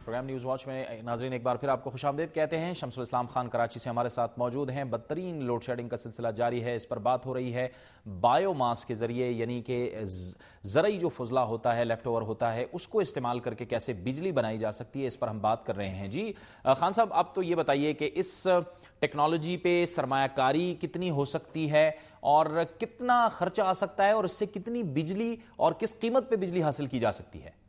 Programme news watch में नाजरीन एक बार फिर आपको खुशामदीद कहते हैं। शमसुल इस्लाम खान कराची से हमारे साथ मौजूद हैं। बदतरीन लोड शेडिंग का सिलसिला जारी है। इस पर बात हो रही है बायोमास के जरिए, यानी कि ज़रई जो फजला होता है, लेफ्ट ओवर होता है, उसको इस्तेमाल करके कैसे बिजली बनाई जा सकती है, इस पर हम बात कर रहे हैं। जी खान साहब, आप तो ये बताइए कि इस टेक्नोलॉजी पे सरमायाकारी कितनी हो सकती है और कितना खर्चा आ सकता है और इससे कितनी बिजली और किस कीमत पे बिजली हासिल की जा सकती है?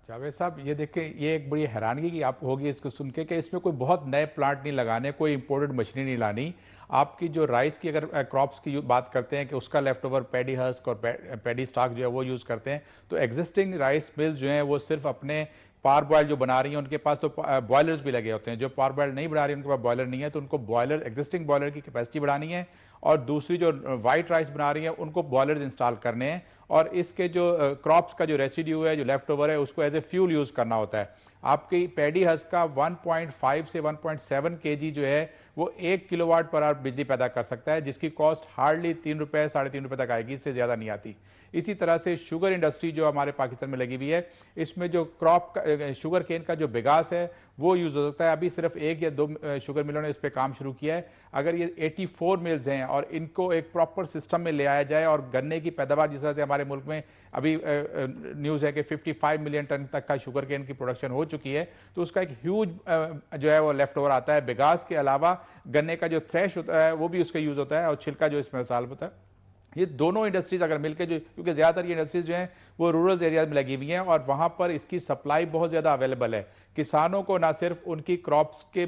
जावेद साहब, ये देखिए, ये एक बड़ी हैरानगी की आप होगी इसको सुन के कि इसमें कोई बहुत नए प्लांट नहीं लगाने, कोई इंपोर्टेड मशीनरी नहीं लानी। आपकी जो राइस की अगर क्रॉप्स की बात करते हैं कि उसका लेफ्ट ओवर पैडी हस्क और पैडी स्टॉक जो है वो यूज करते हैं, तो एग्जिस्टिंग राइस मिल्स जो हैं वो सिर्फ अपने पावर बॉयल जो बना रही हैं उनके पास तो बॉयलर्स भी लगे होते हैं। जो पावर बॉयल नहीं बना रही है उनके पास बॉयलर नहीं है, तो उनको बॉयलर एग्जिस्टिंग बॉयलर की कैपेसिटी बढ़ानी है। और दूसरी जो व्हाइट राइस बना रही है उनको बॉयलर्स इंस्टॉल करने हैं और इसके जो क्रॉप्स का जो रेसिड्यू है, जो लेफ्ट ओवर है, उसको एज ए फ्यूल यूज करना होता है। आपकी पैडी हस्क का 1.5 से 1.7 केजी जो है वो 1 किलोवाट पर आवर बिजली पैदा कर सकता है, जिसकी कॉस्ट हार्डली 3 रुपए 3.5 रुपए तक आएगी, इससे ज्यादा नहीं आती। इसी तरह से शुगर इंडस्ट्री जो हमारे पाकिस्तान में लगी हुई है, इसमें जो क्रॉप शुगर केन का जो बिगास है वो यूज हो सकता है। अभी सिर्फ 1 या 2 शुगर मिलों ने इस पर काम शुरू किया है। अगर ये 84 मिल्स हैं और इनको एक प्रॉपर सिस्टम में ले आया जाए और गन्ने की पैदावार जिस तरह से हमारे मुल्क में अभी न्यूज है कि 55 मिलियन टन तक का शुगर केन की प्रोडक्शन हो चुकी है, तो उसका एक ह्यूज जो है वो लेफ्ट ओवर आता है। बिगास के अलावा गन्ने का जो थ्रेश होता है वो भी उसका यूज होता है और छिलका जो इसमें साल होता है। ये दोनों इंडस्ट्रीज अगर मिलकर, जो क्योंकि ज्यादातर ये इंडस्ट्रीज जो हैं वो रूरल एरिया में लगी हुई हैं और वहां पर इसकी सप्लाई बहुत ज्यादा अवेलेबल है। किसानों को ना सिर्फ उनकी क्रॉप्स के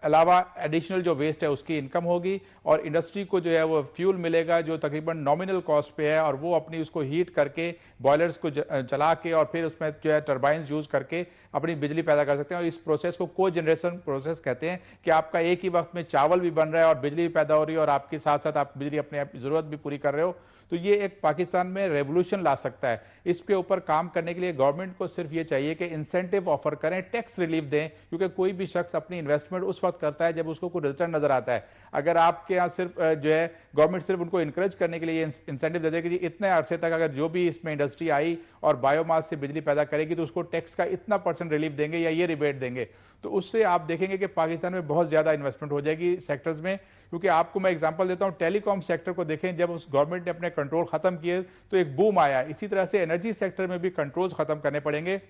अलावा एडिशनल जो वेस्ट है उसकी इनकम होगी और इंडस्ट्री को जो है वो फ्यूल मिलेगा जो तकरीबन नॉमिनल कॉस्ट पे है, और वो अपनी उसको हीट करके बॉयलर्स को चला के और फिर उसमें जो है टर्बाइंस यूज करके अपनी बिजली पैदा कर सकते हैं। और इस प्रोसेस को को जनरेशन प्रोसेस कहते हैं कि आपका एक ही वक्त में चावल भी बन रहा है और बिजली भी पैदा हो रही है और आपके साथ साथ आप बिजली अपनी जरूरत भी पूरी कर रहे हो। तो ये एक पाकिस्तान में रेवोल्यूशन ला सकता है। इसके ऊपर काम करने के लिए गवर्नमेंट को सिर्फ ये चाहिए कि इंसेंटिव ऑफर करें, टैक्स रिलीफ दें, क्योंकि कोई भी शख्स अपनी इन्वेस्टमेंट उस वक्त करता है जब उसको कोई रिटर्न नजर आता है। अगर आपके यहाँ सिर्फ जो है गवर्नमेंट सिर्फ उनको इंकरेज करने के लिए इंसेंटिव दे देगी कि इतने अरसे तक अगर जो भी इसमें इंडस्ट्री आई और बायोमास से बिजली पैदा करेगी तो उसको टैक्स का इतना % रिलीफ देंगे या ये रिबेट देंगे, तो उससे आप देखेंगे कि पाकिस्तान में बहुत ज्यादा इन्वेस्टमेंट हो जाएगी सेक्टर्स में। क्योंकि आपको मैं एग्जांपल देता हूं, टेलीकॉम सेक्टर को देखें, जब उस गवर्नमेंट ने अपने कंट्रोल खत्म किए तो एक बूम आया। इसी तरह से एनर्जी सेक्टर में भी कंट्रोल्स खत्म करने पड़ेंगे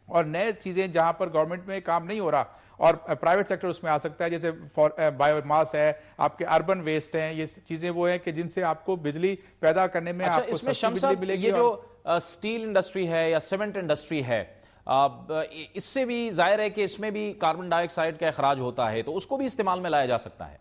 और नए चीजें जहां पर गवर्नमेंट में काम नहीं हो रहा और प्राइवेट सेक्टर उसमें आ सकता है, जैसे बायोमास है, आपके अर्बन वेस्ट हैं, ये चीजें वो है कि जिनसे आपको बिजली पैदा करने में आपको इसमें सस्ती बिजली मिलेगी। ये जो स्टील इंडस्ट्री है या सीमेंट इंडस्ट्री है, इससे भी जाहिर है कि इसमें भी कार्बन डाइऑक्साइड का अखराज होता है, तो उसको भी इस्तेमाल में लाया जा सकता है।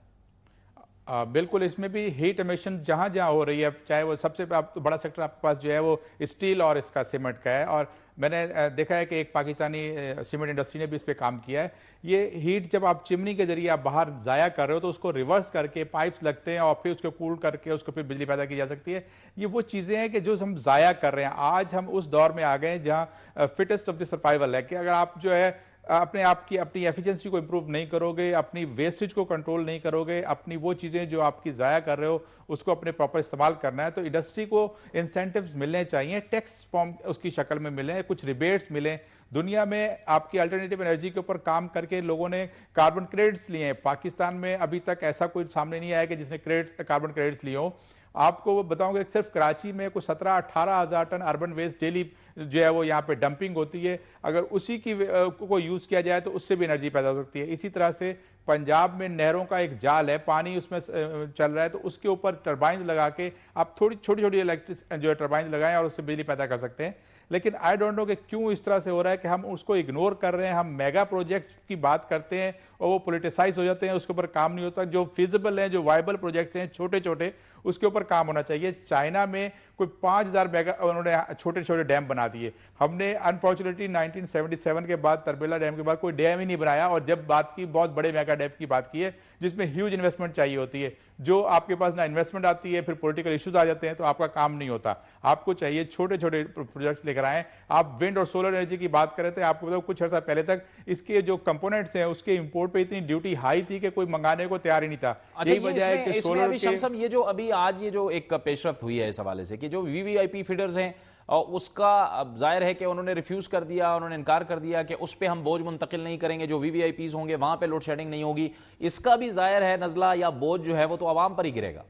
बिल्कुल, इसमें भी हीट एमिशन जहां जहां हो रही है, चाहे वो सबसे बड़ा सेक्टर आपके पास जो है वो स्टील और इसका सीमेंट का है। और मैंने देखा है कि एक पाकिस्तानी सीमेंट इंडस्ट्री ने भी इस पे काम किया है। ये हीट जब आप चिमनी के जरिए आप बाहर जाया कर रहे हो तो उसको रिवर्स करके पाइप्स लगते हैं और फिर उसको कूल करके उसको फिर बिजली पैदा की जा सकती है। ये वो चीजें हैं कि जो हम जाया कर रहे हैं। आज हम उस दौर में आ गए जहां फिटेस्ट ऑफ द सर्वाइवल है कि अगर आप जो है अपने आप की अपनी एफिशिएंसी को इंप्रूव नहीं करोगे, अपनी वेस्टेज को कंट्रोल नहीं करोगे, अपनी वो चीजें जो आपकी जाया कर रहे हो उसको अपने प्रॉपर इस्तेमाल करना है, तो इंडस्ट्री को इंसेंटिव्स मिलने चाहिए, टैक्स फॉर्म उसकी शक्ल में मिले, कुछ रिबेट्स मिले। दुनिया में आपकी अल्टरनेटिव एनर्जी के ऊपर काम करके लोगों ने कार्बन क्रेडिट्स लिए हैं। पाकिस्तान में अभी तक ऐसा कोई सामने नहीं आया कि जिसने कार्बन क्रेडिट्स लिए हो। आपको बताऊंगा कि सिर्फ कराची में कुछ 17-18 हजार टन अर्बन वेस्ट डेली जो है वो यहाँ पे डंपिंग होती है। अगर उसी की को यूज किया जाए तो उससे भी एनर्जी पैदा हो सकती है। इसी तरह से पंजाब में नहरों का एक जाल है, पानी उसमें चल रहा है, तो उसके ऊपर टर्बाइन लगा के आप थोड़ी छोटी छोटी इलेक्ट्रिक जो है टर्बाइन लगाएं और उससे बिजली पैदा कर सकते हैं। लेकिन आई डोंट नो कि क्यों इस तरह से हो रहा है कि हम उसको इग्नोर कर रहे हैं। हम मेगा प्रोजेक्ट्स की बात करते हैं और वो पोलिटिसाइज हो जाते हैं, उसके ऊपर काम नहीं होता। जो फिजिबल हैं, जो वायबल प्रोजेक्ट्स हैं छोटे छोटे, उसके ऊपर काम होना चाहिए। चाइना में कोई 5000 मेगा उन्होंने छोटे छोटे डैम बना दिए। हमने अनफॉर्चुनेटली 1977 के बाद, तरबेला डैम के बाद कोई डैम ही नहीं बनाया, और जब बात की बहुत बड़े मेगा डैम की बात की है जिसमें ह्यूज इन्वेस्टमेंट चाहिए होती है। जो आपके पास ना इन्वेस्टमेंट आती है, फिर पॉलिटिकल इश्यूज आ जाते हैं, तो आपका काम नहीं होता। आपको चाहिए छोटे छोटे प्रोजेक्ट लेकर आए। आप विंड और सोलर एनर्जी की बात करें तो आपको बताओ कुछ अर्सा पहले तक इसके जो कंपोनेंट्स हैं उसके इंपोर्ट पे इतनी ड्यूटी हाई थी कि कोई मंगाने को तैयार ही नहीं था। अच्छा, यही वजह है कि इसमें सोलर अभी के शमसम ये जो अभी आज ये जो एक पेशरफ्त हुई है इस हवाले से कि जो वीवीआईपी फीडर्स हैं और उसका अब जाहिर है कि उन्होंने रिफ्यूज कर दिया, उन्होंने इनकार कर दिया कि उस पर हम बोझ मुंतकिल नहीं करेंगे, जो वीवीआईपीज होंगे वहां पे लोड शेडिंग नहीं होगी। इसका भी जाहिर है नजला या बोझ जो है वो तो आवाम पर ही गिरेगा।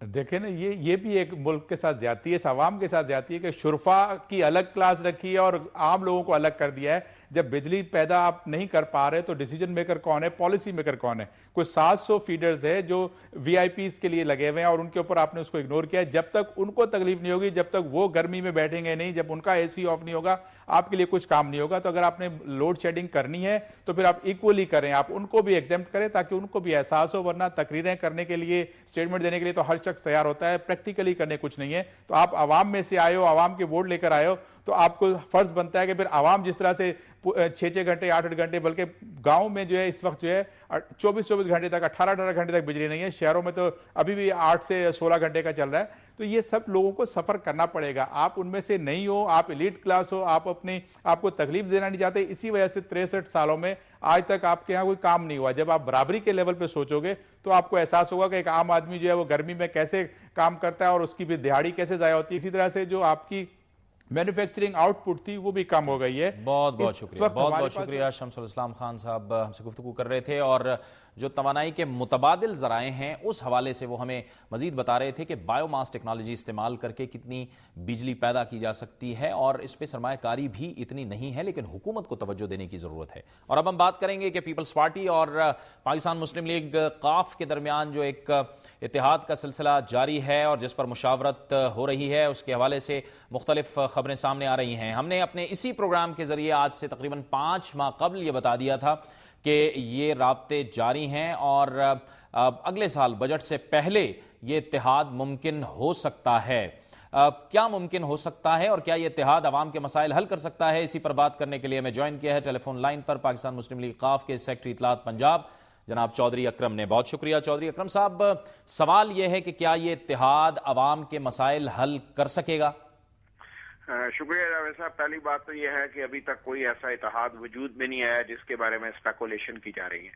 देखे ना, ये भी एक मुल्क के साथ ज्यादती है, इस आवाम के साथ ज्यादती है कि शुरफा की अलग क्लास रखी है और आम लोगों को अलग कर दिया है। जब बिजली पैदा आप नहीं कर पा रहे तो डिसीजन मेकर कौन है, पॉलिसी मेकर कौन है? कोई 700 फीडर्स है जो वीआईपीज के लिए लगे हुए हैं और उनके ऊपर आपने उसको इग्नोर किया है। जब तक उनको तकलीफ नहीं होगी, जब तक वो गर्मी में बैठेंगे नहीं, जब उनका एसी ऑफ नहीं होगा, आपके लिए कुछ काम नहीं होगा। तो अगर आपने लोड शेडिंग करनी है तो फिर आप इक्वली करें, आप उनको भी एग्जेम्प्ट करें ताकि उनको भी एहसास हो। वरना तकरीरें करने के लिए, स्टेटमेंट देने के लिए तो हर शख्स तैयार होता है, प्रैक्टिकली करने कुछ नहीं है। तो आप आवाम में से आए हो, आवाम के वोट लेकर आए हो, तो आपको फर्ज बनता है कि फिर आवाम जिस तरह से 6-6 घंटे 8-8 घंटे, बल्कि गांव में जो है इस वक्त जो है 24-24 घंटे तक, 18-18 घंटे तक बिजली नहीं है। शहरों में तो अभी भी 8 से 16 घंटे का चल रहा है। तो ये सब लोगों को सफर करना पड़ेगा। आप उनमें से नहीं हो, आप एलीट क्लास हो, आप अपने आपको तकलीफ देना नहीं चाहते। इसी वजह से 63 सालों में आज तक आपके यहां कोई काम नहीं हुआ। जब आप बराबरी के लेवल पे सोचोगे तो आपको एहसास होगा कि एक आम आदमी जो है वो गर्मी में कैसे काम करता है और उसकी भी दिहाड़ी कैसे जाया होती है। इसी तरह से जो आपकी मैन्युफैक्चरिंग आउटपुट थी वो भी कम हो गई है। बहुत बहुत शुक्रिया, बहुत बहुत शुक्रिया। शमसुल इस्लाम खान साहब हमसे गुफ्तगू कर रहे थे और जो तवानाई के मुतबादिल ज़राए हैं उस हवाले से वो हमें मजीद बता रहे थे कि बायोमास टेक्नोलॉजी इस्तेमाल करके कितनी बिजली पैदा की जा सकती है और इस पर सरमायाकारी भी इतनी नहीं है, लेकिन हुकूमत को तवज्जो देने की ज़रूरत है। और अब हम बात करेंगे कि पीपल्स पार्टी और पाकिस्तान मुस्लिम लीग काफ के दरमियान जो एक इत्तेहाद का सिलसिला जारी है और जिस पर मुशावरत हो रही है, उसके हवाले से मुख्तलिफ खबरें सामने आ रही हैं। हमने अपने इसी प्रोग्राम के जरिए आज से तकरीबन 5 माह कबल ये बता दिया था कि ये राब्ते जारी हैं और अगले साल बजट से पहले ये इत्तेहाद मुमकिन हो सकता है। क्या मुमकिन हो सकता है और क्या ये इत्तेहाद अवाम के मसाइल हल कर सकता है, इसी पर बात करने के लिए हमें ज्वाइन किया है टेलीफोन लाइन पर पाकिस्तान मुस्लिम लीग काफ के सेक्रेटरी इत्तलात पंजाब जनाब चौधरी अकरम ने। बहुत शुक्रिया चौधरी अकरम साहब। सवाल यह है कि क्या ये इत्तेहाद अवाम के मसाइल हल कर सकेगा? शुक्रिया जावेद साहब। पहली बात तो यह है कि अभी तक कोई ऐसा इत्तेहाद वजूद में नहीं आया जिसके बारे में स्पेकुलेशन की जा रही है।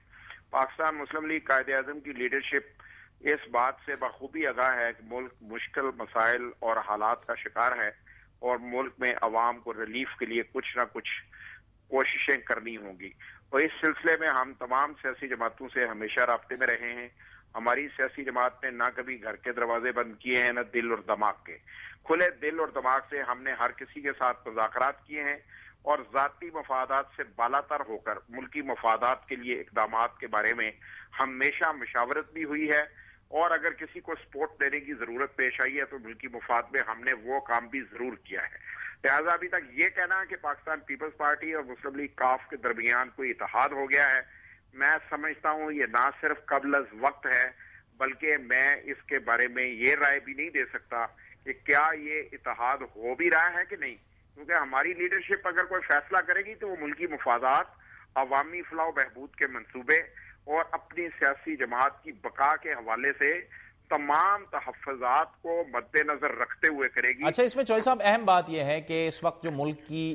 पाकिस्तान मुस्लिम लीग कायदे-ए-आज़म की लीडरशिप इस बात से बखूबी आगाह है कि मुल्क मुश्किल मसाइल और हालात का शिकार है और मुल्क में अवाम को रिलीफ के लिए कुछ ना कुछ कोशिशें करनी होंगी। और इस सिलसिले में हम तमाम सियासी जमातों से हमेशा राब्ते में रहे हैं। हमारी सियासी जमात ने ना कभी घर के दरवाजे बंद किए हैं, न दिल और दिमाग के। खुले दिल और दिमाग से हमने हर किसी के साथ मुज़ाकरात किए हैं और ज़ाती मफादात से बालातर होकर मुल्की मफादात के लिए इक़दामात के बारे में हमेशा मशावरत भी हुई है। और अगर किसी को सपोर्ट देने की जरूरत पेश आई है तो मुल्की मफाद में हमने वो काम भी जरूर किया है। लिहाजा अभी तक ये कहना है कि पाकिस्तान पीपल्स पार्टी और मुस्लिम लीग काफ के दरमियान कोई इत्तेहाद हो गया है, मैं समझता हूँ ये ना सिर्फ कबल वक्त है, बल्कि मैं इसके बारे में ये राय भी नहीं दे सकता कि क्या ये इत्तेहाद हो भी रहा है कि नहीं। क्योंकि हमारी लीडरशिप अगर कोई फैसला करेगी तो वो मुल्की मफादात, अवामी फलाह बहबूद के मंसूबे और अपनी सियासी जमात की बका के हवाले से तमाम तहफ़्फ़ुज़ात को मद्देनजर रखते हुए करेगी। अच्छा, इसमें चौधरी साहब अहम बात यह है कि इस वक्त जो मुल्क की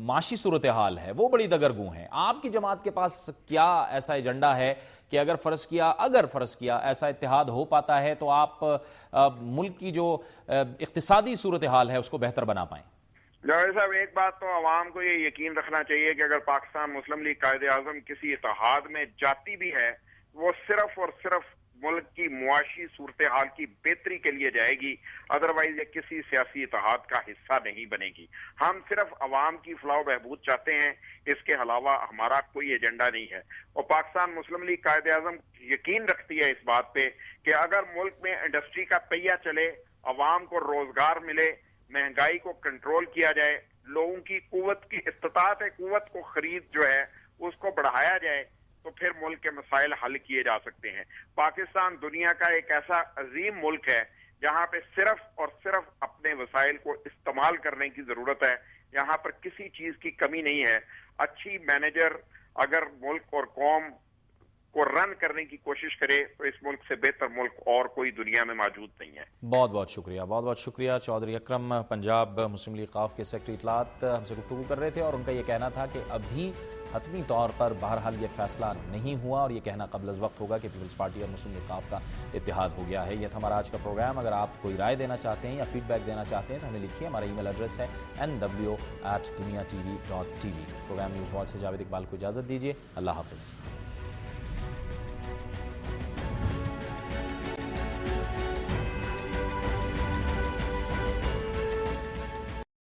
माशी सूरत हाल है वो बड़ी दगरगू है। आपकी जमात के पास क्या ऐसा एजेंडा है कि अगर फ़र्ज़ किया ऐसा इत्तेहाद हो पाता है तो आप मुल्क की जो इक़्तिसादी सूरत हाल है उसको बेहतर बना पाएं? जावेद साहब, एक बात तो अवाम को ये यकीन रखना चाहिए कि अगर पाकिस्तान मुस्लिम लीग कायदे-ए-आज़म किसी इत्तेहाद में जाती भी है, वो सिर्फ और सिर्फ मुल्क की मुआशी सूरत हाल की बेहतरी के लिए जाएगी, अदरवाइज ये किसी सियासी इत्तेहाद का हिस्सा नहीं बनेगी। हम सिर्फ अवाम की फलाह बहबूद चाहते हैं, इसके अलावा हमारा कोई एजेंडा नहीं है। और पाकिस्तान मुस्लिम लीग कायदे-ए-आज़म यकीन रखती है इस बात पे कि अगर मुल्क में इंडस्ट्री का पहिया चले, अवाम को रोजगार मिले, महंगाई को कंट्रोल किया जाए, लोगों की कुव्वत की इस्तिताअत कुव्वत को खरीद जो है उसको बढ़ाया जाए, तो फिर मुल्क के मसाइल हल किए जा सकते हैं। पाकिस्तान दुनिया का एक ऐसा अजीम मुल्क है जहां पे सिर्फ और सिर्फ अपने वसाइल को इस्तेमाल करने की जरूरत है। यहाँ पर किसी चीज की कमी नहीं है। अच्छी मैनेजर अगर मुल्क और कौम को रन करने की कोशिश करे तो इस मुल्क से बेहतर मुल्क और कोई दुनिया में मौजूद नहीं है। बहुत बहुत शुक्रिया। चौधरी अकरम पंजाब मुस्लिम लीग क़ाफ के सेक्रेटरी इत्तलात हमसे गुफ्तगू कर रहे थे और उनका ये कहना था कि अभी हतमी तौर पर बहरहाल ये फैसला नहीं हुआ और ये कहना कबल अज़ वक्त होगा कि पीपल्स पार्टी और मुस्लिम लीग क़ाफ का इत्तेहाद हो गया है। यह था हमारा आज का प्रोग्राम। अगर आप कोई राय देना चाहते हैं या फीडबैक देना चाहते हैं तो हमें लिखिए। हमारा ईमेल एड्रेस है nw@duniatv.tv। प्रोग्राम न्यूज़ वॉच से जावेद इकबाल को इजाज़त दीजिए। अल्लाह हाफ़िज़।